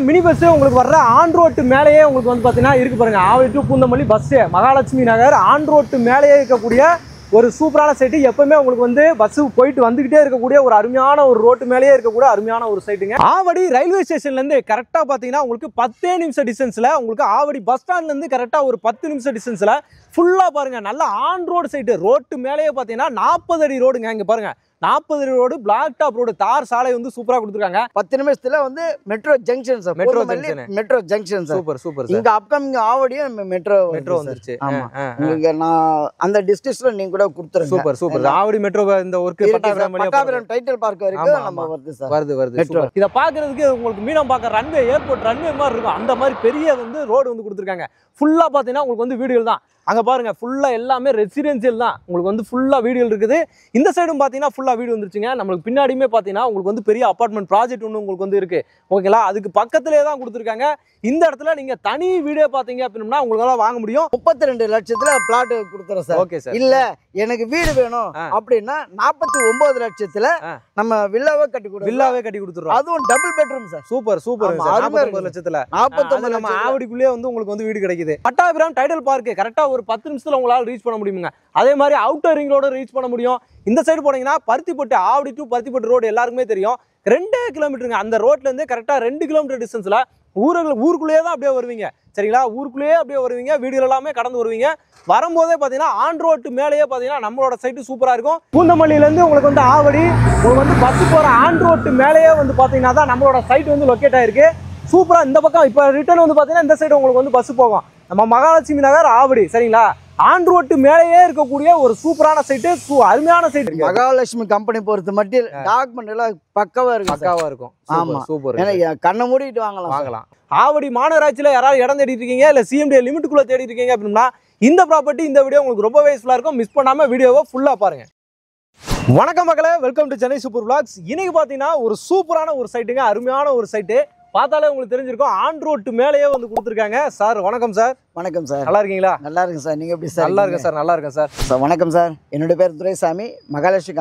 Mini bus உங்களுக்கு வர்ற on road மேலேயே உங்களுக்கு வந்து பார்த்தீங்கன்னா இருக்கு பாருங்க. Avadi to Poonamallee bus Mahalakshmi Nagar on road மேலேயே இருக்கக்கூடிய ஒரு சூப்பரான சைட்டு. எப்பவுமே உங்களுக்கு வந்து பஸ் போயிட்டு வந்துகிட்டே இருக்கக்கூடிய ஒரு அருமையான ஒரு ரோட்டு மேலேயே இருக்கக்கூடிய அருமையான ஒரு சைட்டுங்க. ஆவடி ரயில்வே ஸ்டேஷன்ல இருந்து கரெக்டா பாத்தீங்கன்னா உங்களுக்கு 10 நிமிஷம் டிஸ்டன்ஸ்ல உங்களுக்கு ஆவடி பஸ் ஸ்டாண்ட்ல இருந்து கரெக்டா ஒரு 10 நிமிஷம் டிஸ்டன்ஸ்ல ஃபுல்லா பாருங்க நல்ல ஆன் ரோடு சைட்டு. ரோட்டு மேலேயே பாத்தீங்கன்னா 40 அடி ரோடுங்க. இங்க பாருங்க 40 அடி ரோடு, பிளாக் டாப் ரோடு, தார் சாலை வந்து சூப்பரா கொடுத்துருக்காங்க. 10 நிமிஷத்துல வந்து metro junction sir. Metro junction sir. Super super. இங்க அப்கமிங் ஆவடியும் மெட்ரோ வந்துருச்சு. ஆமா, இங்க நான் அந்த டிஸ்ட்ரிக்ட்ல நீங்க கூட கொடுத்துருங்க. Super super. ஆவடி மெட்ரோ இந்த ஒர்க் பட்டாபிராம் டைட்டில் பார்க் வரைக்கும் நம்ம வருது சார். வருது. இத பாக்குறதுக்கு உங்களுக்கு மீனம்பாக்கம் ரன்வே ஏர்போர்ட் ரன்வே மாதிரி இருக்கும். அந்த மாதிரி பெரிய வந்து ரோடு வந்து கொடுத்துருக்காங்க. ஃபுல்லா பாத்தீங்கன்னா உங்களுக்கு வந்து வீடுகள் தான். அங்க பாருங்க ஃபுல்லா எல்லாமே ரெசிடென்சியல் தான். உங்களுக்கு வந்து ஃபுல்லா வீடுகள் இருக்குது. இந்த சைடும் பாத்தீங்கன்னா ஃபுல்லா வீடு வந்துருச்சுங்க. நம்மளுக்கு பின்னாடியுமே பாத்தீங்கன்னா உங்களுக்கு வந்து பெரிய அபார்ட்மெண்ட் ப்ராஜெக்ட் ஒன்று உங்களுக்கு வந்து இருக்கு. ஓகேங்களா? அதுக்கு பக்கத்திலே தான் கொடுத்துருக்காங்க. இந்த இடத்துல நீங்க தனி வீடே பாத்தீங்க அப்படின்னா உங்களால வாங்க முடியும். 32 லட்சத்துல பிளாட் கொடுத்துறோம் சார். Okay sir. இல்ல எனக்கு வீடு வேணும் அப்படின்னா 49 லட்சத்துல நம்ம வில்லாவே கட்டி கொடுத்துறோம். அதுவும் double bedroom sir. Super super. 49 லட்சத்துல 49 நம்ம ஆவடிக்குள்ளே வந்து உங்களுக்கு வந்து வீடு கிடைக்குது. பட்டாபிராம் டைட்டில் பார்க் கரெக்டா ஒரு 10 நிமிஷத்துல உங்களால ரீச் பண்ண முடியுங்க. அதே மாதிரி அவுட்டர் ரிங் ரோட ரீச் பண்ண முடியும். இந்த சைடு போனீங்கன்னா பருத்திப்பட்டு, ஆவடி டு பருத்திப்பட்டு ரோடு எல்லாருக்குமே தெரியும். 2 கிலோமீட்டருங்க. அந்த ரோட்ல இருந்து கரெக்டா 2 கிலோமீட்டர் டிஸ்டன்ஸ்ல ஊருக்குள்ளேயே தான் அப்படியே வருவீங்க. சரிங்களா? ஊருக்குள்ளேயே அப்படியே வருவீங்க. வீடுகள் எல்லாமே கடந்து வருவீங்க. வரும்போதே பாத்தீங்கன்னா ஆன் ரோட்டு மேலேயே பாத்தீங்கன்னா நம்மளோட சைட்டு சூப்பரா இருக்கும். பூந்தமல்லியில இருந்து உங்களுக்கு வந்து ஆவடி உங்களுக்கு வந்து பஸ் போற ஆன் ரோட்டு மேலேயே வந்து பாத்தீங்கன்னா தான் நம்மளோட சைட் வந்து லொக்கேட் ஆயிருக்கு. சூப்பரா. இந்த பக்கம் இப்ப ரிட்டர்ன் வந்து பாத்தீங்கன்னா இந்த சைடு உங்களுக்கு வந்து பஸ் போகும். நம்ம மகாலட்சுமி நகர் ஆவடி. சரிங்களா? ஆன் ரோட்டு மேலேயே இருக்கக்கூடிய ஒரு சூப்பரான சைட்டு, அருமையான சைட்டு. மகாலட்சுமி கம்பெனி பொறுத்து மட்டும் டாக்குமெண்ட் எல்லாம் பக்காவா இருக்கும். ஆமா சூப்பர். ஏன்னா கண்ணை மூடிட்டு வாங்கலாம். ஆவடி மாநகராட்சியில யாராவது இடம் தேடிட்டு இருக்கீங்க, இல்ல சிஎம்டி லிமிட்டுக்குள்ள தேடிட்டு இருக்கீங்க அப்படின்னா இந்த ப்ராப்பர்ட்டி இந்த வீடியோ உங்களுக்கு ரொம்பவே யூஸ்ஃபுல்லா இருக்கும். மிஸ் பண்ணாம வீடியோவை ஃபுல்லா பாருங்க. வணக்கம் மக்களே, welcome to Chennai super vlogs. இன்னைக்கு பாத்தீங்கன்னா ஒரு சூப்பரான ஒரு சைட்டுங்க, அருமையான ஒரு சைட்டு. பார்த்தாலே உங்களுக்கு தெரிஞ்சிருக்கும். ஆன் ரோட்டு மேலேயே வந்து கொடுத்துருக்காங்க. சார் வணக்கம் சார். வணக்கம் சார். நல்லா இருக்கீங்களா? நல்லா இருக்கேன் சார். நீங்க எப்படி சார்? நல்லா இருக்கேன் சார். நல்லா இருக்கேன் சார். சார் வணக்கம் சார். என்னோட பேர் துரைசாமி. மகாலட்சுமி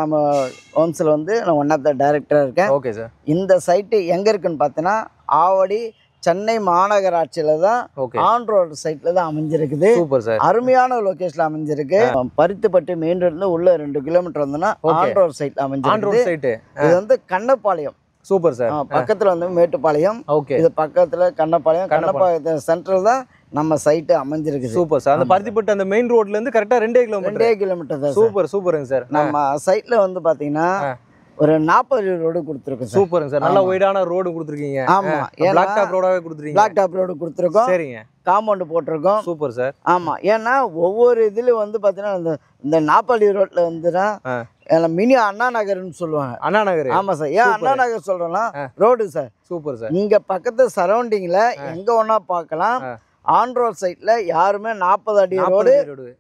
ஹோம்ஸ்ல வந்து நான் ஒன் ஆஃப் த டைரக்டரா இருக்கேன். Okay sir. இந்த சைட்டு எங்க இருக்குன்னு பார்த்தீங்கன்னா ஆவடி சென்னை மாநகராட்சியில தான் ஆன் ரோடு சைட்ல தான் அமைஞ்சிருக்குது. Super sir. அருமையான லொகேஷன்ல அமைஞ்சிருக்கு. பருத்திப்பட்டு மெயின் ரோட்ல உள்ள 2 கிலோமீட்டர் வந்தோம்னா ஆன் ரோடு சைட்ல அமைஞ்சிருக்கு. இது வந்து கண்ணப்பாளையம். Super sir. பக்கத்துல வந்து மேட்டுப்பாளையம். ஓகே. இது பக்கத்துல கண்ணப்பாளையம் சென்ட்ரல் தான் நம்ம சைட்டு அமைஞ்சிருக்கு. Super sir. அந்த பருத்திப்பட்டு அந்த மெயின் ரோட்ல இருந்து கரெக்டா 2 கிலோமீட்டர் தான். சூப்பர் சூப்பருங்க சார். நம்ம சைட்ல வந்து பாத்தீங்கன்னா ஒரு 40 ரோடு கொடுத்துருக்கோம். சூப்பருங்க சார். நல்ல வைடான ரோடு கொடுத்துருக்கீங்க. ஆமா, பிளாக் டாப் ரோடாவே கொடுத்துருக்கீங்க. பிளாக் டாப் ரோடு கொடுத்துருக்கோம். சரிங்க. காம்பவுண்ட் போட்டிருக்கோம். Super sir. ஆமா, ஏன்னா ஒவ்வொரு இதுல வந்து பாத்தீங்கன்னா இந்த 40 ரோட்ல வந்துன்னா மினி அண்ணா நகர்னு சொல்லுவாங்க. அண்ணா நகர். ஆமா சார். ஏன் அண்ணா நகர் சொல்றோம்னா ரோடு சார். Super sir. இங்க பக்கத்து சரௌண்டிங்ல எங்க ஒன்னா பார்க்கலாம். ஆன் ரோட் சைட்ல யாருமே 40 அடி ரோடு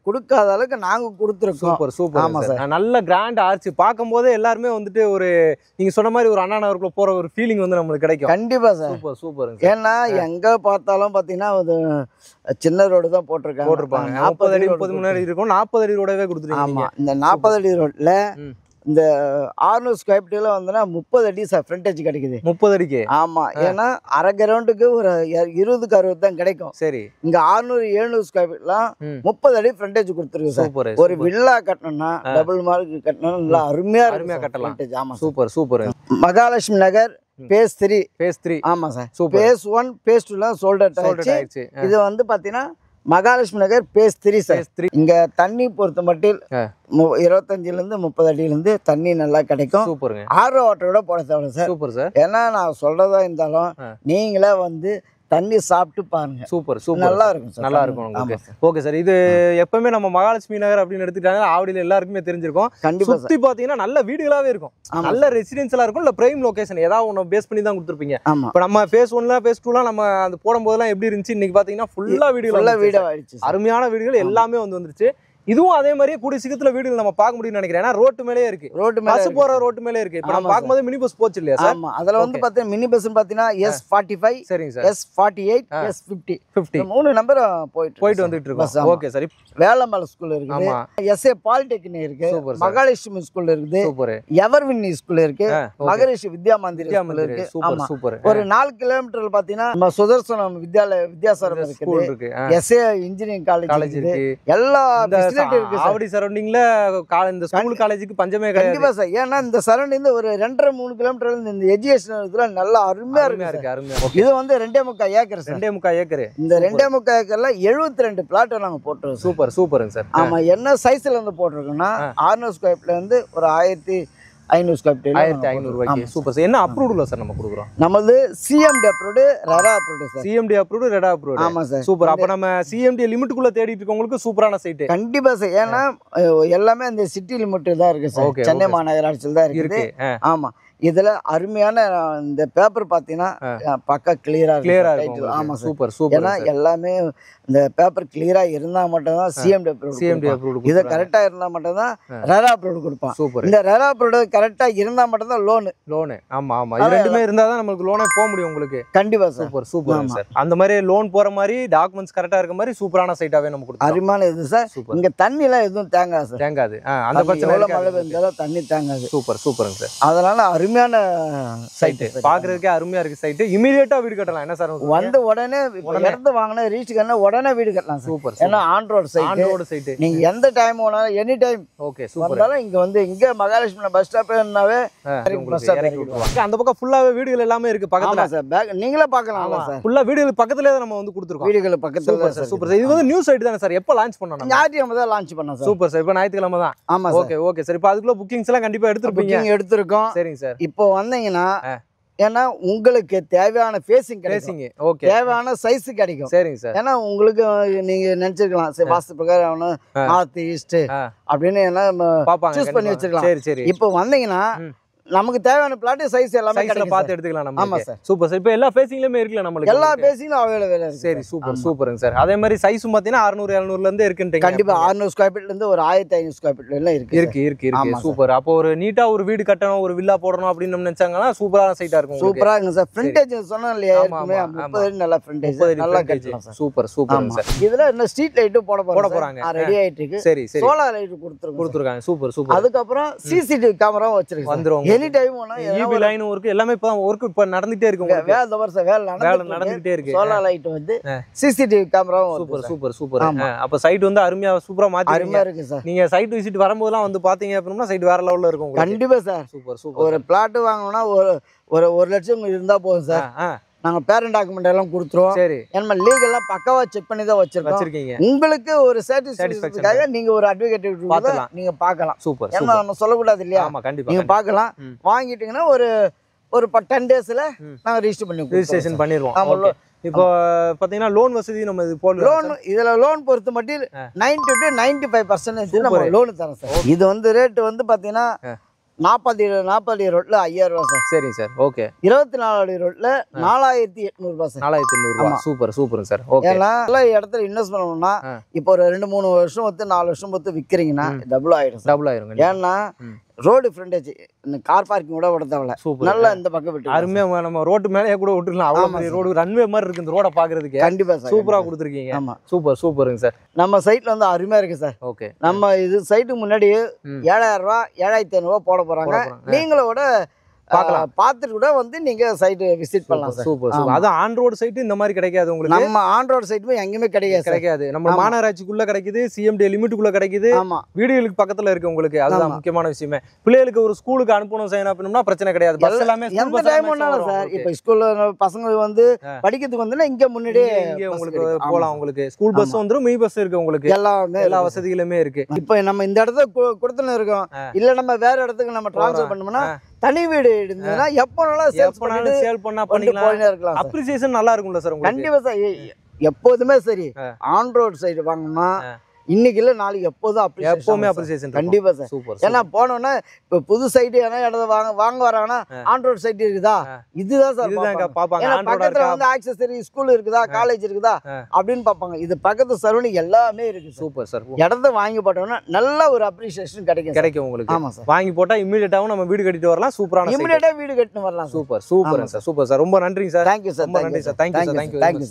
கொடுக்காத அளவுக்கு நாங்க கொடுத்துருக்கோம். Super super. ஆமா சார். நல்ல கிராண்ட் ஆர்ச் பார்க்கும்போது எல்லாருமே வந்துட்டு ஒரு நீங்க சொன்ன மாதிரி ஒரு அண்ணா நகருக்குள்ள போற ஒரு ஃபீலிங் வந்து நமக்கு கிடைக்கும். கண்டிப்பா சார். Super super. ஏன்னா எங்க பார்த்தாலும் பாத்தீங்கன்னா சின்ன ரோடு தான் போட்டிருப்பாங்க. 40 அடி 33 அடி இருக்கும். 40 அடி ரோடவே கொடுத்துருக்கீங்க. ஆமா, இந்த 40 அடி ரோட்ல இந்த 600 ஸ்கொயர் ஃபீட்ல வந்து 30 அடி சார் ஃப்ரண்டேஜ் கிடைக்குது. 30 அடிக்கு. ஆமா, ஏன்னா அரை கிரவுண்டுக்கு ஒரு 20க்கு 60 தான் கிடைக்கும். சரி. இங்க 600-700 ஸ்கொயர் ஃபீட்லாம் 30 அடி ஃப்ரண்டேஜ் கொடுத்துருக்கு சார். ஒரு வில்லா கட்டணும்னா டபுள் மார்க் கட்டணும், நல்லா அருமையா கட்டலாம். ஆமா, சூப்பர் சூப்பர். மகாலட்சுமி நகர் பேஸ் 3. ஆமா சார். பேஸ் 1 பேஸ் 2 சோல்டர் ஆயிடுச்சு. இது வந்து பாத்தீங்கன்னா மகாலட்சுமி நகர் பேஸ் 3 சார். இங்க தண்ணி பொறுத்த மட்டும் 25ல இருந்து 30 அடியில இருந்து தண்ணி நல்லா கிடைக்கும். சூப்பருங்க. ஆர்ஓ வாட்டரோட போட தேவை சார். Super sir. ஏன்னா நான் சொல்றதா இருந்தாலும் நீங்களே வந்து தண்ணி சாப்பிட்டு பாருங்க. Super super. நல்லா இருக்கும் சார். நல்லா இருக்கும். Okay sir. இது எப்பவுமே நம்ம மகாலட்சுமி நகர் அப்படின்னு எடுத்துட்டாங்க ஆவடியில எல்லாருக்குமே தெரிஞ்சிருக்கும். கண்டிப்பா சுத்தி பாத்தீங்கன்னா நல்ல வீடுகளாவே இருக்கும். நல்ல ரெசிடென்சியலா இருக்கும். இல்ல பிரைம் லொகேஷன் ஏதாவது ஒன்னு பேஸ் பண்ணி தான் கொடுத்துருப்பீங்க. இப்ப நம்ம பேஸ் 1 பேஸ் 2 நம்ம அந்த போடும் போதெல்லாம் எப்படி இருந்துச்சு, இன்னைக்கு பாத்தீங்கன்னா ஃபுல்லா வீடுகள் வீடு ஆயிடுச்சு. அருமையான வீடுகள் எல்லாமே வந்துருச்சு. இதுவும் அதே மாதிரியே கூடிய சீக்கிரத்துல வீடுகள் நம்ம பார்க்க முடியும்னு நினைக்கிறேன். ஏன்னா ரோட்டு மேலே இருக்கு, பஸ் போற ரோட்டு மேலே இருக்கு. இப்ப நம்ம பார்க்கும்போது மினி பஸ் போச்சு இல்லையா சார்? ஆமா, அதுல வந்து பாத்தீங்கன்னா மினி பஸ் பாத்தீங்கன்னா S45, சரிங்க சார், S48, S50 மூணு நம்பர் போயிட்டு வந்துட்டு இருக்கோம். Okay sir. வேலம்மாள் ஸ்கூல் இருக்குது, SA பாலிடெக்னிக் இருக்கு, மகாலட்சுமி ஸ்கூல் இருக்குது, எவர்வின் ஸ்கூல் இருக்கு, மகரிஷி வித்யா மந்திர் ஸ்கூல் இருக்கு. சூப்பர். ஒரு 4 கிலோமீட்டர் பாத்தீங்கன்னா நம்ம சுதர்சனம் வித்யாசாரம் இருக்கு, SA இன்ஜினியரிங் காலேஜ் இருக்கு, எல்லா ஃபெசிலிட்டி இருக்கு. ஆவடி சரௌண்டிங்ல இந்த ஸ்கூல் காலேஜுக்கு பஞ்சமே கிடையாது. கண்டிப்பா சார். ஏன்னா இந்த சரௌண்டிங் ஒரு 2.5-3 கிலோமீட்டர்ல இந்த எஜுகேஷன் இதுல நல்லா அருமையா இருக்கு. இது வந்து 2.25 ஏக்கர் சார். 2.25 ஏக்கர். இந்த 2.25 ஏக்கர்ல 72 பிளாட் நாங்க போட்டுருக்கோம். சூப்பருங்க சார். ஆமா, என்ன சைஸ்ல இருந்து போட்டிருக்கோம்னா 600 ஸ்கொயர் ஃபீட்ல இருந்து ஒரு 1500 ஸ்கொயர் ஃபீட், 1500 ரூபாய்க்கு. Super sir. என்ன அப்ரூவ்ட்ல சார் நம்ம கொடுக்குறோம்? நமது CMD approved, RERA approved sir. CMD approved, RERA approved. ஆமா சார். சூப்பர். அப்ப நம்ம CMD லிமிட்டுக்குள்ள தேடிட்டு இருக்கவங்களுக்கு சூப்பரான சைட். கண்டிப்பா சார். ஏன்னா எல்லாமே இந்த சிட்டி லிமிட் தான் இருக்கு சார், சென்னை மாநகராட்சியில் தான் இருக்கு. ஆமா, இதுல அருமையான இந்த பேப்பர் பாத்தீங்கன்னா பக்கா கிளியரா இருக்கு. ஆமா சூப்பர். ஏன்னா எல்லாமே இந்த பேப்பர் கிளியரா இருந்தா மட்டும் தான் CMD அப்ரூவ்டு. இது கரெக்டா இருந்தா மட்டும் தான் ரெரா அப்ரூவ்டு கொடுப்பான். சூப்பர். இந்த ரெரா அப்ரூவ்டு கரெக்டா இருந்தா மட்டும் தான் லோன். ஆமா, இது ரெண்டுமே இருந்தா தான் நமக்கு லோனே போக முடியும் உங்களுக்கு. கண்டிப்பா சார். Super sir. அந்த மாதிரி லோன் போற மாதிரி டாக்குமெண்ட்ஸ் கரெக்டா இருக்க மாதிரி சூப்பரான சைட்டாவே நம்ம கொடுத்தோம். அருமையான இது சார். இங்க தண்ணி எல்லாம் எதுவும் தேங்காது. அந்த பிரச்சனை இல்ல, மழை பெஞ்சாலும் தண்ணி தேங்காது. சூப்பருங்க சார். அதனால அருமையான சைட், பாக்குறதுக்கே அருமையா இருக்கு சைட். இமிடியேட்டா வீடு கட்டலாம். என்ன சார் வந்து உடனே இடத்து வாங்கினா ரீச் பண்ண உடனே வீடு கட்டலாம். சூப்பர். ஏன்னா ஆன் ரோட் சைட், நீங்க எந்த டைம் வேணாலும் எனி டைம் வந்தாலும் இங்க வந்து இங்க மகாலட்சுமி பஸ் ஸ்டாப்னாவே அந்த பக்கம் ஃபுல்லாவே வீடுகள் எல்லாமே இருக்கு பக்கத்துல சார். நீங்களே பார்க்கலாம் சார். ஃபுல்லா வீடுகள் பக்கத்துலயே நம்ம வந்து கொடுத்துருக்கோம். வீடுகள் பக்கத்துல. Super sir. இது வந்து நியூ சைட் தானே சார்? எப்ப லான்ச் பண்ணனும்? ஞாயிற்றுக்கிழமை தான் லான்ச் பண்ணோம் சார். Super sir. இப்போ ஞாயிற்றுக்கிழமை தான். ஆமா ஓகே சார். இப்போ அதுக்குள்ள புக்கிங்ஸ் எல்லாம் கண்டிப்பா எடுத்திருக்கோம். சரிங்க சார். இப்போ வந்தீங்கன்னா ஏன்னா உங்களுக்கு தேவையான ஃபேசிங், ஓகே, தேவையான சைஸ் கிடைக்கும். சரிங்க சார். ஏன்னா உங்களுக்கு நீங்க நினைச்சிருக்கலாம் சரி வாஸ்து பிரகாரம் நார்த் ஈஸ்ட் அப்படின்னு சூஸ் பண்ணி வச்சிருக்கலாம். சரி. இப்போ வந்தீங்கன்னா நமக்கு தேவையான பிளாட் சைஸ் எல்லாமே பார்த்து எடுத்துக்கலாம் நம்ம. ஆமா சார். Super sir. இப்போ எல்லா ஃபேசிங்லயுமே இருக்குல நமக்கு? எல்லா ஃபேசிங்லும் அவைலபிள் இருக்கு. சரி, சூப்பருங்க சார். அதே மாதிரி சைஸும் பாத்தீங்கன்னா 600 700ல இருந்து இருக்குன்றீங்க. கண்டிப்பா 600 ஸ்கொயர் ஃபீட்ல இருந்து ஒரு 1500 ஸ்கொயர் ஃபீட்ல எல்லாம் இருக்கு. சூப்பர். அப்போ ஒரு நீட்டா ஒரு வீடு கட்டணும், ஒரு வில்லா போடணும் அப்படின்னு நினைச்சாங்கன்னா சூப்பரான சைட்டா இருக்கும். சூப்பரா இருக்கு சார். ஃப்ரண்டேஜ் சொன்னா இல்லையா, 30 அடி நல்ல ஃப்ரண்டேஜ் நல்லா கட்டலாம் சார். சூப்பருங்க சார். இதுல என்ன ஸ்ட்ரீட் லைட் போட போறாங்க, ரெடி ஆயிட்டு இருக்கு. சரி. சோலார் லைட் கொடுத்துருக்காங்க. சூப்பர். அதுக்கப்புறம் CCTV கேமராவும் வச்சிருக்காங்க. வந்துரும் எனி டைம் வேணா EB லைன் வர்க் எல்லாமே இப்ப வர்க் இப்ப நடந்துட்டே இருக்கு. உங்களுக்கு வேலை நடந்துட்டே இருக்கு. சோலார் லைட் வந்து CCTV கேமராவும். சூப்பர். அப்ப சைட் வந்து அருமையா சூப்பரா மாத்தி அருமையா இருக்கு சார். நீங்க சைட் விசிட் வரும்போதெல்லாம் வந்து பாத்தீங்க அப்படின்னா சைட் வேற லெவல்ல இருக்கும். கண்டிப்பா சார். சூப்பர். ஒரு பிளாட் வாங்கணும்னா ஒரு 1 லட்சம் இருந்தா போதும் சார். நாங்க பேரண்ட் டாக்குமெண்ட் எல்லாம் கொடுத்துருவோம். சரி. ஏன்னா லீகல்லாம் பக்காவா செக் பண்ணி தான் வச்சிருக்கீங்க. உங்களுக்கு ஒரு சாட்டிஸ்ஃபேக்ஷனுக்காக நீங்க ஒரு அட்வொகேட் நீங்க பார்க்கலாம். சூப்பர். ஏன்னா நம்ம சொல்லக்கூடாது இல்லையா? நீங்க பார்க்கலாம். வாங்கிட்டீங்கன்னா ஒரு 10 டேஸ்ல நாங்க ரெஜிஸ்ட்ரேஷன் பண்ணிடுவோம். இப்போ பாத்தீங்கன்னா லோன் வசதி நம்ம இது போல லோன் இதுல லோன் பொறுத்து மட்டும் 90 to 95% நம்ம லோன் தரோம் சார். இது வந்து ரேட் வந்து பாத்தீங்கன்னா 40 அடி ரோட்ல 5000 ரூபாய் சார். சரி சார். ஓகே. 24 அடி ரோட்ல 4800 ரூபாய் சார். 4800 ரூபாய். Super sir. ஓகே. ஏன்னா இடத்துல இன்வெஸ்ட் பண்ணணும்னா இப்போ ஒரு 2-3 வருஷம் வந்து 4 வருஷம் வந்து விக்கிறீங்கன்னா டபுள் ஆயிடும். ஏன்னா ரோடு ஃப்ரண்டேஜ் இந்த கார் பார்க்கிங் கூட விட தேவையில்ல. நல்லா இந்த பக்கம் விட்டு அருமையா நம்ம ரோட்டு மேலேயே கூட விட்டுக்கலாம். அவ்வளவு ரோடு ரன்வே மாதிரி இருக்கு இந்த ரோட பாக்குறதுக்கு. கண்டிப்பா சார். சூப்பரா கொடுத்துருக்கீங்க. ஆமா சூப்பருங்க சார். நம்ம சைட்ல வந்து அருமையா இருக்கு சார். ஓகே. நம்ம இது சைட்டுக்கு முன்னாடி 7000 ரூபாய் 7500 ரூபாய் போட போறாங்க. நீங்களோட பார்த்துட்டு கூட வந்து நீங்க சைட் விசிட் பண்ணலாம் சார். சூப்பர். அது ஆன் ரோட் சைட் இந்த மாதிரி கிடைக்காது உங்களுக்கு. நம்ம ஆன் ரோட் சைட் எங்கேயுமே கிடைக்காது. நம்ம மாநகராட்சிக்குள்ள கிடைக்குது, CMD லிமிட்டுக்குள்ள கிடைக்குது. ஆமா. வீடுகளுக்கு பக்கத்துல இருக்கு உங்களுக்கு. அதுதான் முக்கியமான விஷயமே. பிள்ளைகளுக்கு ஒரு ஸ்கூலுக்கு அனுப்பணும் செய்யணும் அப்படின்னா பிரச்சனை கிடையாது. பஸ் எல்லாமே எந்த டைம் வேணாலும் சார். இப்போ ஸ்கூல்ல பசங்க வந்து படிக்கிறதுக்கு வந்து இங்க முன்னாடியே உங்களுக்கு போலாம். உங்களுக்கு ஸ்கூல் பஸ் வந்துரும், மினி பஸ் இருக்கு உங்களுக்கு. எல்லா வசதிகளுமே இருக்கு. இப்போ நம்ம இந்த இடத்துல கொடுத்துன்னு இருக்கோம். இல்ல நம்ம வேற இடத்துக்கு நம்ம டிரான்ஸ்ஃபர் பண்ணோம்னா தனி வீடு இருந்ததுன்னா எப்பனாலும் சேல் பண்ணா பண்ணிக்கலாம். அப்ரிசியேஷன் நல்லா இருக்கும்ல சார் உங்களுக்கு? கண்டிப்பா சார். எப்போதுமே சரி ஆன் ரோட் சைடு வாங்கணும்னா இன்னைக்கு இல்ல நாளைக்கு எப்போதும் எப்பவுமே அப்ரிசியேஷன் கண்டிப்பா சார். சூப்பர். ஏன்னா போனோன்னா இப்ப புது சைட் ஏன்னா இடத்த வாங்க வராங்கன்னா ஆண்ட்ராய்டு சைட் இருக்குதா இதுதான் சார் பாப்பாங்க. ஏன்னா பக்கத்துல வந்து ஆக்சஸரி ஸ்கூல் இருக்குதா காலேஜ் இருக்குதா அப்படின்னு பார்ப்பாங்க. இது பக்கத்து சரௌண்டிங் எல்லாமே இருக்கு. Super sir. இடத்த வாங்கி போட்டோம்னா நல்ல ஒரு அப்ரிசியேஷன் கிடைக்கும் உங்களுக்கு. ஆமா சார். வாங்கி போட்டா இமிடியேட்டாவும் நம்ம வீடு கட்டிட்டு வரலாம். சூப்பரான இமிடியேட்டா வீடு கட்டிட்டு வரலாம். Super super sir. Super sir. ரொம்ப நன்றிங்க சார். Thank you sir. ரொம்ப நன்றி sir. Thank you sir. Thank you sir.